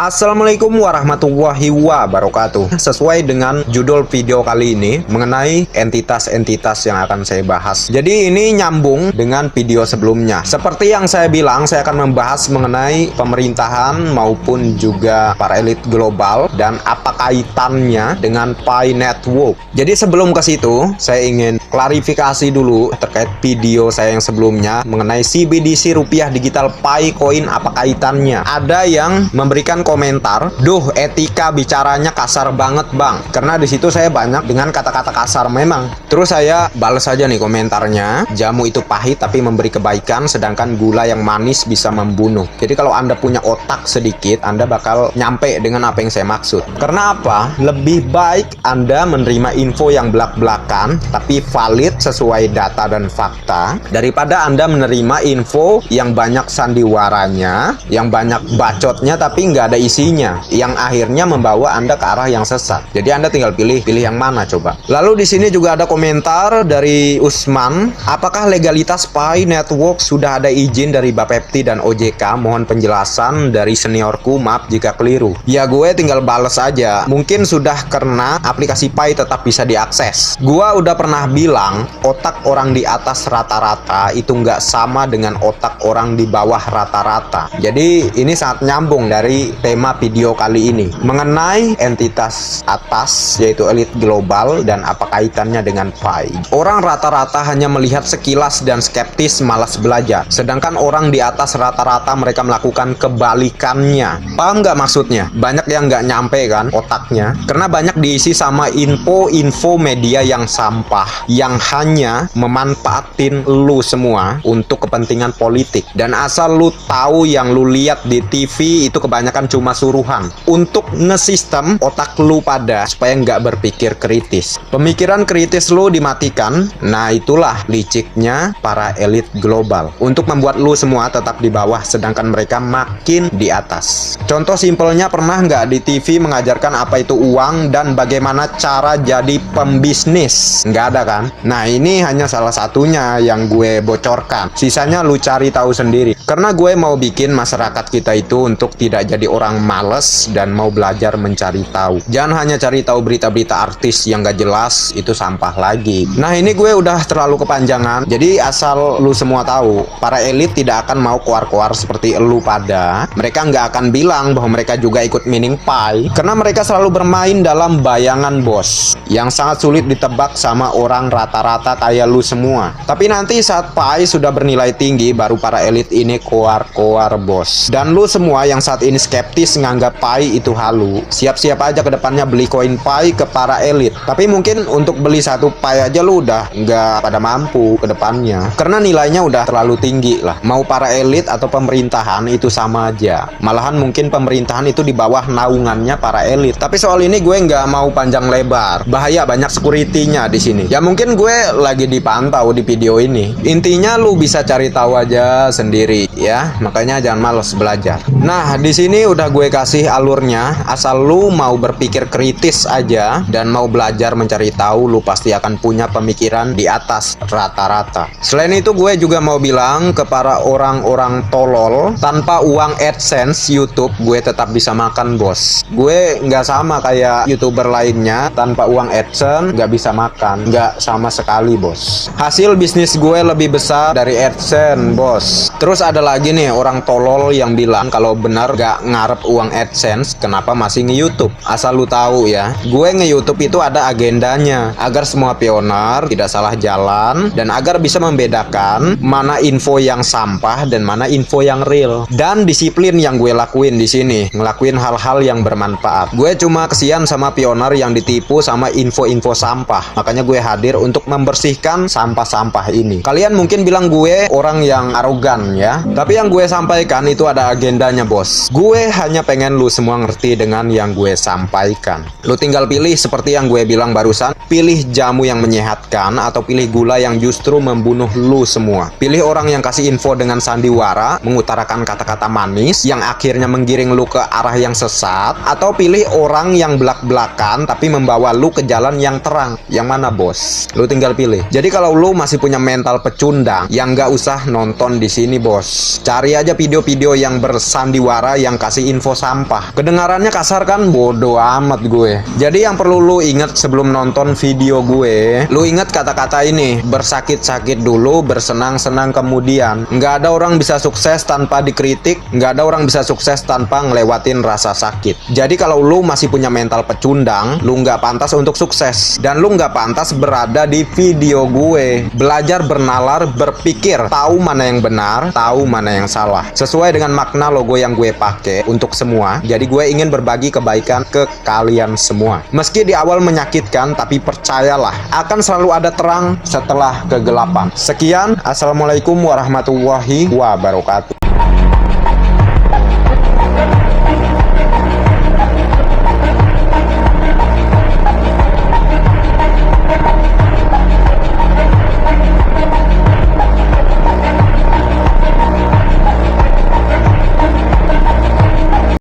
Assalamualaikum warahmatullahi wabarakatuh. Sesuai dengan judul video kali ini mengenai entitas-entitas yang akan saya bahas. Jadi ini nyambung dengan video sebelumnya. Seperti yang saya bilang, saya akan membahas mengenai pemerintahan maupun juga para elit global dan apa kaitannya dengan Pi Network. Jadi sebelum ke situ, saya ingin klarifikasi dulu terkait video saya yang sebelumnya mengenai CBDC rupiah digital Pi Coin, apa kaitannya. Ada yang memberikan komentar, "Duh, etika bicaranya kasar banget, Bang." Karena di situ saya banyak dengan kata-kata kasar memang. Terus saya balas aja nih komentarnya, "Jamu itu pahit tapi memberi kebaikan, sedangkan gula yang manis bisa membunuh." Jadi kalau Anda punya otak sedikit, Anda bakal nyampe dengan apa yang saya maksud. Karena apa? Lebih baik Anda menerima info yang belak-belakan tapi valid sesuai data dan fakta, daripada Anda menerima info yang banyak sandiwaranya, yang banyak bacotnya tapi nggak ada isinya, yang akhirnya membawa Anda ke arah yang sesat. Jadi Anda tinggal pilih yang mana coba. Lalu di sini juga ada komentar dari Usman, "Apakah legalitas Pi Network sudah ada izin dari Bapepti dan OJK? Mohon penjelasan dari seniorku, maaf jika keliru." Ya gue tinggal bales aja, mungkin sudah karena aplikasi Pi tetap bisa diakses. Gua udah pernah bilang, otak orang di atas rata-rata itu nggak sama dengan otak orang di bawah rata-rata. Jadi ini sangat nyambung dari tema video kali ini mengenai entitas atas, yaitu elit global, dan apa kaitannya dengan Pi. Orang rata-rata hanya melihat sekilas dan skeptis, malas belajar, sedangkan orang di atas rata-rata mereka melakukan kebalikannya. Paham nggak maksudnya? Banyak yang nggak nyampe kan otaknya, karena banyak diisi sama info media yang sampah, yang hanya memanfaatin lu semua untuk kepentingan politik. Dan asal lu tahu, yang lu lihat di TV itu kebanyakan cuma suruhan untuk ngesistem otak lu pada supaya nggak berpikir kritis. Pemikiran kritis lu dimatikan. Nah itulah liciknya para elit global untuk membuat lu semua tetap di bawah sedangkan mereka makin di atas. Contoh simpelnya, pernah nggak di TV mengajarkan apa itu uang dan bagaimana cara jadi pembisnis? Nggak ada kan? Nah ini hanya salah satunya yang gue bocorkan, sisanya lu cari tahu sendiri. Karena gue mau bikin masyarakat kita itu untuk tidak jadi orang males dan mau belajar mencari tahu. Jangan hanya cari tahu berita-berita artis yang gak jelas, itu sampah lagi. Nah ini gue udah terlalu kepanjangan. Jadi asal lu semua tahu, para elit tidak akan mau koar-koar seperti elu pada. Mereka nggak akan bilang bahwa mereka juga ikut mining Pi, karena mereka selalu bermain dalam bayangan bos yang sangat sulit ditebak sama orang rata-rata kayak lu semua. Tapi nanti saat Pi sudah bernilai tinggi, baru para elit ini koar-koar bos. Dan lu semua yang saat ini skeptis nganggap Pi itu halu, siap-siap aja ke depannya beli koin Pi ke para elit. Tapi mungkin untuk beli satu Pi aja lu udah nggak pada mampu ke depannya, karena nilainya udah terlalu tinggi lah. Mau para elit atau pemerintahan itu sama aja. Malahan mungkin pemerintahan itu di bawah naungannya para elit. Tapi soal ini gue nggak mau panjang lebar, bahaya, banyak security-nya di sini. Ya mungkin gue lagi dipantau di video ini. Intinya lu bisa cari tahu aja sendiri ya, makanya jangan males belajar. Nah di sini udah gue kasih alurnya, asal lu mau berpikir kritis aja dan mau belajar mencari tahu, lu pasti akan punya pemikiran di atas rata-rata. Selain itu gue juga mau bilang ke para orang-orang tolol, tanpa uang AdSense YouTube gue tetap bisa makan bos. Gue nggak sama kayak YouTuber lainnya, tanpa uang AdSense nggak bisa makan, nggak sama sekali bos. Hasil bisnis gue lebih besar dari AdSense bos. Terus ada lagi nih orang tolol yang bilang kalau benar gak ngarep uang AdSense, kenapa masih nge-YouTube? Asal lu tahu ya, gue nge-YouTube itu ada agendanya, agar semua pioner tidak salah jalan dan agar bisa membedakan mana info yang sampah dan mana info yang real. Dan disiplin yang gue lakuin di sini, ngelakuin hal-hal yang bermanfaat. Gue cuma kesian sama pioner yang ditipu sama info-info sampah. Makanya gue hadir untuk membersihkan sampah-sampah ini. Kalian mungkin bilang gue orang yang arogan ya, tapi yang gue sampaikan itu ada agendanya bos. Gue hanya pengen lu semua ngerti dengan yang gue sampaikan. Lu tinggal pilih seperti yang gue bilang barusan, pilih jamu yang menyehatkan atau pilih gula yang justru membunuh lu semua. Pilih orang yang kasih info dengan sandiwara, mengutarakan kata-kata manis yang akhirnya menggiring lu ke arah yang sesat, atau pilih orang yang belak-belakan tapi membawa lu ke jalan yang terang. Yang mana bos? Lu tinggal pilih. Jadi kalau lu masih punya mental pecundang, yang nggak usah nonton di sini bos. Cari aja video-video yang bersandiwara yang kasih info sampah. Kedengarannya kasar kan? Bodoh amat gue. Jadi yang perlu lu inget sebelum nonton video gue, lu inget kata-kata ini, bersakit-sakit dulu, bersenang-senang kemudian. Nggak ada orang bisa sukses tanpa dikritik, nggak ada orang bisa sukses tanpa ngelewatin rasa sakit. Jadi kalau lu masih punya mental pecundang, lu nggak pantas untuk sukses, dan lu nggak pantas berada di video gue. Belajar bernalar, berpikir, tahu mana yang benar, tahu mana yang salah, sesuai dengan makna logo yang gue pakai untuk semua. Jadi gue ingin berbagi kebaikan ke kalian semua. Meski di awal menyakitkan, tapi percayalah, akan selalu ada terang setelah kegelapan. Sekian, assalamualaikum warahmatullahi wabarakatuh.